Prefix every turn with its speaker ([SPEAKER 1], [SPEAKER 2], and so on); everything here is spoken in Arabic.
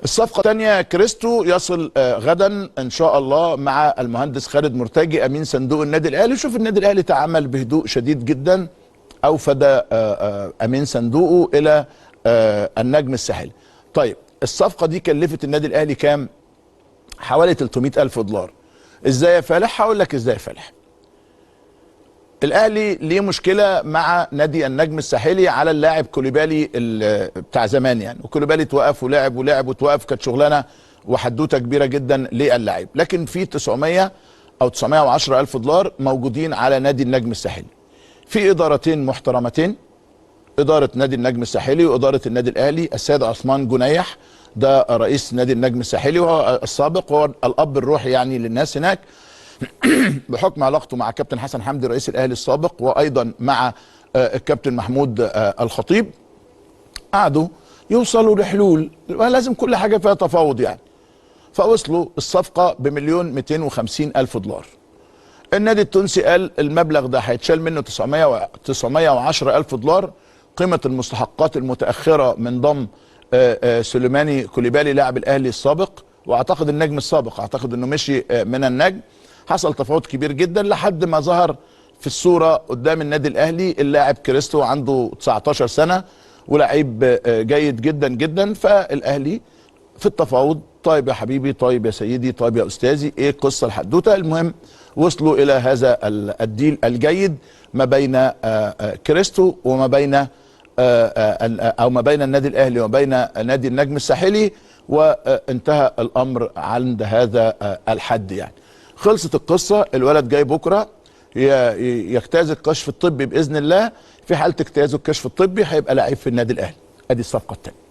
[SPEAKER 1] الصفقة الثانية كريستو يصل غدا ان شاء الله مع المهندس خالد مرتجي امين صندوق النادي الاهلي. شوف النادي الاهلي تعامل بهدوء شديد جدا، اوفد امين صندوقه الى النجم الساحلي. طيب الصفقة دي كلفت النادي الاهلي كام؟ حوالي 300,000 دولار. ازاي يا فالح؟ هقول لك ازاي يا فالح. الاهلي ليه مشكله مع نادي النجم الساحلي على اللاعب كوليبالي بتاع زمان يعني، وكوليبالي توقف ولعب وتوقف، كانت شغلانه وحدوته كبيره جدا للاعب، لكن في 900 او 910 الف دولار موجودين على نادي النجم الساحلي. في ادارتين محترمتين، اداره نادي النجم الساحلي واداره النادي الاهلي. السيد عثمان جنيح ده رئيس نادي النجم الساحلي وهو السابق، وهو الاب الروحي يعني للناس هناك بحكم علاقته مع كابتن حسن حمدي رئيس الاهلي السابق، وايضا مع الكابتن محمود الخطيب. قعدوا يوصلوا لحلول، لازم كل حاجه فيها تفاوض يعني. فوصلوا الصفقه ب1,250,000 دولار. النادي التونسي قال المبلغ ده هيتشال منه 910,000 دولار قيمه المستحقات المتاخره من ضم سليماني كوليبالي لاعب الاهلي السابق، واعتقد النجم السابق، اعتقد انه مشي من النجم. حصل تفاوض كبير جدا لحد ما ظهر في الصوره قدام النادي الاهلي اللاعب كريستو، عنده 19 سنه ولاعيب جيد جدا جدا. فالاهلي في التفاوض، طيب يا حبيبي، طيب يا سيدي، طيب يا استاذي، ايه القصه الحدوته؟ المهم وصلوا الى هذا الديل الجيد ما بين كريستو وما بين او ما بين النادي الاهلي وما بين نادي النجم الساحلي، وانتهى الامر عند هذا الحد يعني. خلصت القصه، الولد جاي بكره يجتاز الكشف الطبي باذن الله. في حاله اجتيازه الكشف الطبي هيبقى لعيب في النادي الاهلي. ادي الصفقه الثانيه.